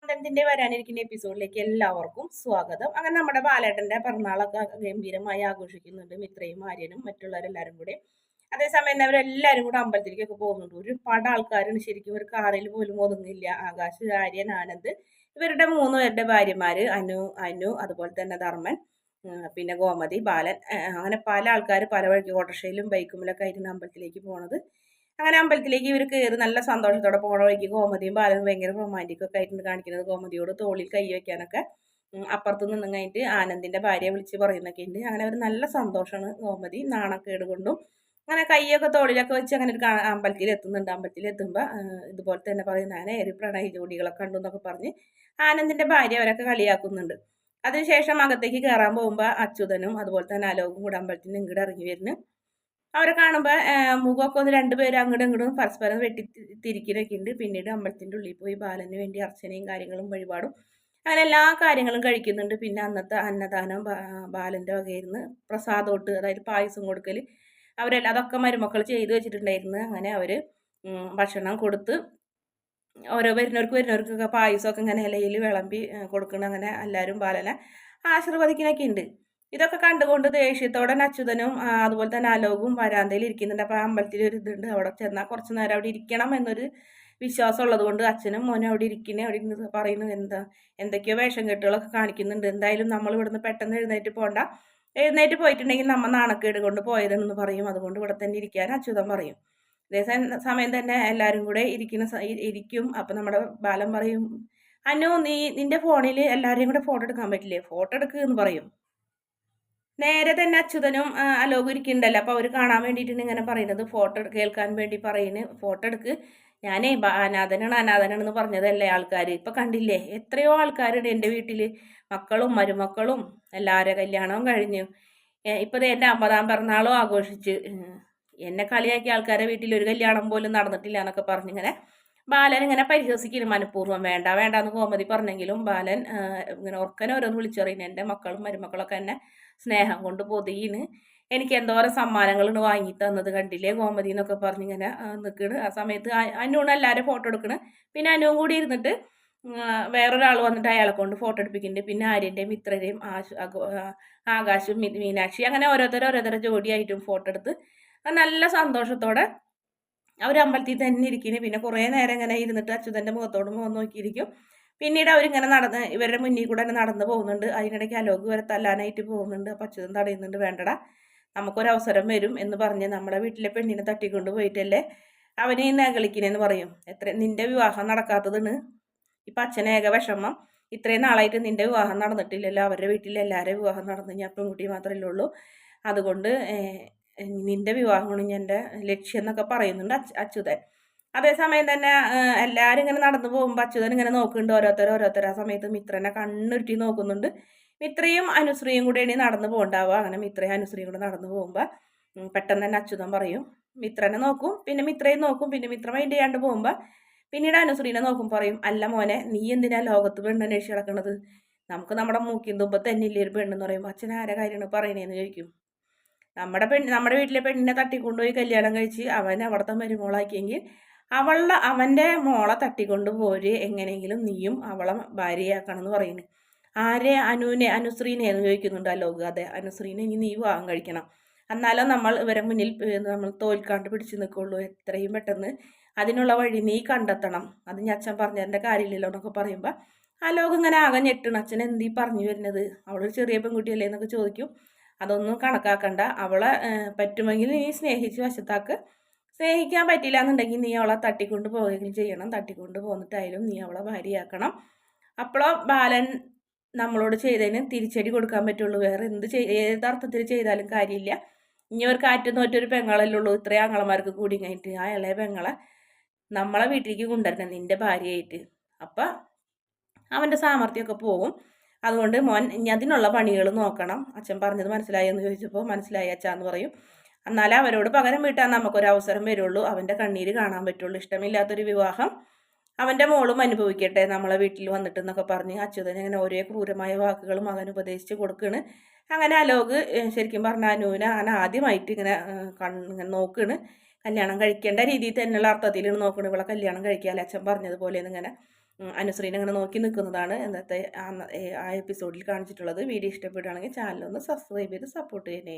കണ്ടന്റിന്റെ വരാനിരിക്കുന്ന എപ്പിസോഡിലേക്ക് എല്ലാവർക്കും സ്വാഗതം. അങ്ങനെ നമ്മുടെ ബാലേട്ടന്റെ പിറന്നാളൊക്കെ ഗംഭീരമായി ആഘോഷിക്കുന്നുണ്ട് മിത്രയും ആര്യനും മറ്റുള്ളവരെല്ലാരും കൂടെ. അതേസമയം തന്നെ അവരെല്ലാരും കൂടെ അമ്പലത്തിലേക്കൊക്കെ പോകുന്നുണ്ട്. ഒരുപാട് ആൾക്കാരാണ്, ശരിക്കും ഒരു കാറിൽ പോലും ഒതുങ്ങില്ല. ആകാശ്, ആര്യൻ, ആനന്ദ്, ഇവരുടെ മൂന്ന് പേരുടെ ഭാര്യമാര്, അനു അനു അതുപോലെ തന്നെ ധർമ്മൻ, പിന്നെ ഗോമതി, ബാലൻ, അങ്ങനെ പല ആൾക്കാർ പല വഴിക്ക് ഓട്ടോറിക്ഷയിലും ബൈക്കുമിലൊക്കെ ആയിരുന്നു അമ്പലത്തിലേക്ക് പോണത്. അങ്ങനെ അമ്പലത്തിലേക്ക് ഇവർ കയറി നല്ല സന്തോഷത്തോടെ പോണ വഴിക്ക് ഗോമതിയും ബാലനും ഭയങ്കര റൊമാൻറ്റിക് ഒക്കെ ആയിട്ടുണ്ട് കാണിക്കുന്നത്. ഗോമതിയോട് തോളിൽ കൈ വെക്കാനൊക്കെ അപ്പുറത്ത് നിന്നും കഴിഞ്ഞിട്ട് ആനന്ദിന്റെ ഭാര്യയെ വിളിച്ച് പറയുന്നൊക്കെ ഉണ്ട്. അങ്ങനെ അവർ നല്ല സന്തോഷമാണ്. ഗോമതി നാണക്കേട് കൊണ്ടും അങ്ങനെ കൈയൊക്കെ തോളിലൊക്കെ വെച്ച് അങ്ങനെ ഒരു അമ്പലത്തിൽ എത്തുന്നുണ്ട്. അമ്പലത്തിൽ എത്തുമ്പോൾ ഇതുപോലെ തന്നെ പറയും, ഞാൻ ഏറി പ്രണയ ജോഡികളെ കണ്ടു എന്നൊക്കെ പറഞ്ഞ് ആനന്ദിന്റെ ഭാര്യ അവരൊക്കെ കളിയാക്കുന്നുണ്ട്. അതിനുശേഷം അകത്തേക്ക് കയറാൻ പോകുമ്പോൾ അച്യുതനും അതുപോലെ തന്നെ അലോകും കൂടെ അമ്പലത്തിൽ ഇങ്ങോട്ട് ഇറങ്ങി വരുന്നു. അവരെ കാണുമ്പോൾ മുഖമൊക്കെ ഒന്ന് രണ്ടുപേരും അങ്ങോട്ടും ഇങ്ങോട്ടും പരസ്പരം വെട്ടി തിരിക്കലൊക്കെ ഉണ്ട്. പിന്നീട് അമ്പലത്തിൻ്റെ ഉള്ളിൽ പോയി ബാലന് വേണ്ടി അർച്ചനയും കാര്യങ്ങളും വഴിപാടും അങ്ങനെ എല്ലാ കാര്യങ്ങളും കഴിക്കുന്നുണ്ട്. പിന്നെ അന്നത്തെ അന്നദാനം ബാലൻ്റെ വകയിരുന്ന് പ്രസാദോട്ട്, അതായത് പായസം കൊടുക്കൽ, അവരെല്ലാം അതൊക്കെ മരുമക്കൾ ചെയ്തു വെച്ചിട്ടുണ്ടായിരുന്നു. അങ്ങനെ അവർ ഭക്ഷണം കൊടുത്ത് ഓരോ വരുന്നവർക്കൊക്കെ പായസമൊക്കെ ഇങ്ങനെ ഇലയിൽ വിളമ്പി കൊടുക്കണം. അങ്ങനെ എല്ലാവരും ബാലനെ ആശീർവദിക്കുന്നൊക്കെ ഉണ്ട്. ഇതൊക്കെ കണ്ടുകൊണ്ട് ദേഷ്യത്തോടെ അച്യുതനും അതുപോലെ തന്നെ അലോകും വരാന്തയിൽ ഇരിക്കുന്നുണ്ട്. അപ്പോൾ അമ്പലത്തിൽ ഒരു ഇതുണ്ട്, അവിടെ ചെന്നാൽ കുറച്ച് നേരം അവിടെ ഇരിക്കണം എന്നൊരു വിശ്വാസം ഉള്ളത് കൊണ്ട് അച്ഛനും മോനും അവിടെ ഇരിക്കുന്നത്, അവിടെ ഇരുന്ന് പറയുന്നു എന്തൊക്കെയോ വേഷം കെട്ടുകളൊക്കെ കാണിക്കുന്നുണ്ട്. എന്തായാലും നമ്മൾ ഇവിടുന്ന് പെട്ടെന്ന് എഴുന്നേറ്റ് പോകണ്ട, എഴുന്നേറ്റ് പോയിട്ടുണ്ടെങ്കിൽ നമ്മൾ നാണക്കേട് കൊണ്ട് പോയതെന്ന് പറയും. അതുകൊണ്ട് ഇവിടെ തന്നെ ഇരിക്കാൻ അച്യുതൻ പറയും. അതേ സമയം തന്നെ എല്ലാവരും കൂടെ ഇരിക്കും. അപ്പം നമ്മുടെ ബാലൻ പറയും, അനു നിന്റെ ഫോണിൽ എല്ലാവരെയും കൂടെ ഫോട്ടോ എടുക്കാൻ പറ്റില്ലേ, ഫോട്ടോ എടുക്കുക എന്ന് പറയും. നേരെ തന്നെ അച്യുതനും അലോകും ഇരിക്കുന്നുണ്ടല്ലോ. അപ്പോൾ അവർ കാണാൻ വേണ്ടിയിട്ടാണ് ഇങ്ങനെ പറയുന്നത്, ഫോട്ടോ കേൾക്കാൻ വേണ്ടി പറയുന്നത്. ഫോട്ടോ എടുക്ക്, ഞാനേ അനാഥനാണെന്ന് പറഞ്ഞതല്ലേ ആൾക്കാർ. ഇപ്പം കണ്ടില്ലേ എത്രയോ ആൾക്കാരുണ്ട് എൻ്റെ വീട്ടിൽ, മക്കളും മരുമക്കളും എല്ലാവരുടെ കല്യാണവും കഴിഞ്ഞു. ഇപ്പോൾ എൻ്റെ 50-ാം പിറന്നാളും ആഘോഷിച്ച്. എന്നെ കളിയാക്കിയ ആൾക്കാരെ വീട്ടിൽ ഒരു കല്യാണം പോലും നടന്നിട്ടില്ല എന്നൊക്കെ പറഞ്ഞിങ്ങനെ ബാലൻ ഇങ്ങനെ പരിഹസിക്കുന്നു മനഃപൂർവ്വം. വേണ്ട വേണ്ട എന്ന് കോമതി പറഞ്ഞെങ്കിലും ബാലൻ ഇങ്ങനെ ഉറക്കനെ ഓരോന്ന് വിളിച്ചറിയുന്നു. എൻ്റെ മക്കളും മരുമക്കളൊക്കെ എന്നെ സ്നേഹം കൊണ്ട് പൊതിയിന്, എനിക്ക് എന്തോരം സമ്മാനങ്ങളാണ് വാങ്ങി തന്നത് കണ്ടില്ലേ കോമതി എന്നൊക്കെ പറഞ്ഞിങ്ങനെ നിൽക്കണ്. ആ സമയത്ത് അനുണ് എല്ലാവരും ഫോട്ടോ എടുക്കണ്. പിന്നെ അനുവും കൂടി ഇരുന്നിട്ട് വേറൊരാൾ വന്നിട്ട് അയാളെ കൊണ്ട് ഫോട്ടോ എടുപ്പിക്കുന്നുണ്ട്. പിന്നെ ആര്യൻ്റെയും മിത്രരെയും ആകാശും മീനാക്ഷി അങ്ങനെ ഓരോരുത്തരെ ജോഡിയായിട്ടും ഫോട്ടോ എടുത്ത് നല്ല സന്തോഷത്തോടെ അവർ അമ്പലത്തിൽ തന്നെ ഇരിക്കുന്നു. പിന്നെ കുറേ നേരം ഇങ്ങനെ ഇരുന്നിട്ട് അച്യുതൻ്റെ മുഖത്തോട് മുഖം നോക്കിയിരിക്കും. പിന്നീട് അവരിങ്ങനെ ഇവരുടെ മുന്നിൽ കൂടെ തന്നെ നടന്നു പോകുന്നുണ്ട്. അതിനിടയ്ക്ക് അലോക് വരെ തല്ലാനായിട്ട് പോകുന്നുണ്ട്. അപ്പം അച്യുതൻ തടയുന്നുണ്ട്, വേണ്ടടാ നമുക്കൊരവസരം വരും എന്ന് പറഞ്ഞ് നമ്മുടെ വീട്ടിലെ പെണ്ണിനെ തട്ടിക്കൊണ്ട് പോയിട്ടല്ലേ അവന് ഈ നകളിക്കണെന്ന് പറയും. നിന്റെ വിവാഹം നടക്കാത്തതാണ് ഇപ്പം അച്ഛനേക വിഷമം. ഇത്രയും നാളായിട്ട് നിന്റെ വിവാഹം നടന്നിട്ടില്ലല്ലോ, അവരുടെ വീട്ടിൽ എല്ലാവരും വിവാഹം നടന്നു, ഞാൻ പെൺകുട്ടി മാത്രമല്ലേ ഉള്ളൂ, അതുകൊണ്ട് നിന്റെ വിവാഹമാണ് എൻ്റെ ലക്ഷ്യം എന്നൊക്കെ പറയുന്നുണ്ട് അച്യുതൻ. അതേസമയം തന്നെ എല്ലാവരും ഇങ്ങനെ നടന്നു പോകുമ്പോൾ അച്യുതൻ ഇങ്ങനെ നോക്കുന്നുണ്ട് ഓരോരുത്തർ. ആ സമയത്ത് മിത്രനെ കണ്ണുരുട്ടി നോക്കുന്നുണ്ട്. മിത്രയും അനുശ്രീയും കൂടെയാണ് നടന്നു പോകണ്ടാവുക. അങ്ങനെ മിത്രയും അനുശ്രീയും കൂടെ നടന്നു പോകുമ്പോൾ പെട്ടെന്ന് തന്നെ അച്യുതൻ പറയും, മിത്രനെ നോക്കും, പിന്നെ മിത്രയും നോക്കും, പിന്നെ മിത്ര മൈൻഡ് ചെയ്യാണ്ട് പോകുമ്പോൾ പിന്നീട് അനുശ്രീനെ നോക്കും, പറയും, അല്ല മോനെ നീ എന്തിനാ ലോകത്ത് പെണ്ണന്വേഷിച്ച് കിടക്കണത്, നമുക്ക് നമ്മുടെ മൂക്കിൻ തുമ്പത്ത് തന്നെ ഇല്ലേ ഒരു പെണ്ണെന്ന് പറയുമ്പോൾ അച്ഛൻ ആരെ കാര്യമാണ് പറയണേന്ന് ചോദിക്കും. നമ്മുടെ വീട്ടിലെ പെണ്ണിനെ തട്ടിക്കൊണ്ടുപോയി കല്യാണം കഴിച്ച് അവൻ അവിടുത്തെ മരുമോളാക്കിയെങ്കിൽ അവൻ്റെ മോളെ തട്ടിക്കൊണ്ട് പോര്, എങ്ങനെയെങ്കിലും നീയും അവളെ ഭാര്യയാക്കണം എന്ന് പറയുന്നു. ആരെ? അനുശ്രീനെ എന്ന് ചോദിക്കുന്നുണ്ട് അലോക്. അതെ, അനുശ്രീനെ ഇനി നീ വിവാഹം കഴിക്കണം, എന്നാലും നമ്മൾ ഇവരെ മുന്നിൽ നമ്മൾ തോൽക്കാണ്ട് പിടിച്ചു നിൽക്കുള്ളൂ, എത്രയും പെട്ടെന്ന് അതിനുള്ള വഴി നീ കണ്ടെത്തണം, അത് ഞാൻ അച്ഛൻ പറഞ്ഞതിൻ്റെ കാര്യമില്ലല്ലോ എന്നൊക്കെ പറയുമ്പോൾ അലോക് ഇങ്ങനെ ആകെ ഞെട്ടണം. അച്ഛൻ എന്തീ പറഞ്ഞു വരുന്നത്, അവളൊരു ചെറിയ പെൺകുട്ടിയല്ലേ എന്നൊക്കെ ചോദിക്കും. അതൊന്നും കണക്കാക്കണ്ട, അവളെ പറ്റുമെങ്കിൽ നീ സ്നേഹിച്ച് വശത്താക്ക്, സ്നേഹിക്കാൻ പറ്റില്ല എന്നുണ്ടെങ്കിൽ നീ അവളെ തട്ടിക്കൊണ്ട് പോവുകയും ചെയ്യണം, തട്ടിക്കൊണ്ട് പോന്നിട്ടായാലും നീ അവളെ ഭാര്യയാക്കണം. അപ്പോഴോ ബാലൻ നമ്മളോട് ചെയ്തതിന് തിരിച്ചടി കൊടുക്കാൻ പറ്റുള്ളൂ, വേറെ ഏതർത്ഥത്തിൽ ചെയ്താലും കാര്യമില്ല. ഇനി ഒരു കാറ്റ് നോറ്റൊരു പെങ്ങളല്ലേ ഉള്ളൂ, ഇത്രയും ആങ്ങളമാർക്ക് കൂടി കഴിഞ്ഞിട്ട് ആ ഇളയ പെങ്ങളെ നമ്മളെ വീട്ടിലേക്ക് കൊണ്ടുവരണം നിൻ്റെ ഭാര്യയായിട്ട്. അപ്പം അവൻ്റെ സാമർഥ്യമൊക്കെ പോകും. അതുകൊണ്ട് മോൻ ഇനി അതിനുള്ള പണികൾ നോക്കണം. അച്ഛൻ പറഞ്ഞത് മനസ്സിലായി എന്ന് ചോദിച്ചപ്പോൾ മനസ്സിലായി അച്ഛാന്ന് പറയും. എന്നാലേ അവരോട് പകരം വീട്ടാൻ നമുക്കൊരവസരം വരുള്ളൂ, അവൻ്റെ കണ്ണീര് കാണാൻ പറ്റുള്ളൂ. ഇഷ്ടമില്ലാത്തൊരു വിവാഹം അവൻ്റെ മോളും അനുഭവിക്കട്ടെ നമ്മളെ വീട്ടിൽ വന്നിട്ട് എന്നൊക്കെ പറഞ്ഞ് അച്യുതൻ ഇങ്ങനെ ഓരോ ക്രൂരമായ വാക്കുകൾ മകൻ ഉപദേശിച്ച് കൊടുക്കണ്. അങ്ങനെ അലോക് ശരിക്കും പറഞ്ഞാൽ അനുവിനെ അങ്ങനെ ആദ്യമായിട്ട് ഇങ്ങനെ നോക്കണ്. കല്യാണം കഴിക്കേണ്ട രീതിയിൽ തന്നെയുള്ള അർത്ഥത്തിലാണ് നോക്കണ്. ഇവളെ കല്യാണം കഴിക്കാല്ലേ അച്ഛൻ പറഞ്ഞതുപോലെ ഇങ്ങനെ അനുശ്രീനെ അങ്ങനെ നോക്കി നിൽക്കുന്നതാണ് ഇന്നത്തെ ആ എപ്പിസോഡിൽ കാണിച്ചിട്ടുള്ളത്. വീഡിയോ ഇഷ്ടപ്പെടുകയാണെങ്കിൽ ചാനലൊന്ന് സബ്സ്ക്രൈബ് ചെയ്ത് സപ്പോർട്ട് ചെയ്യണേ.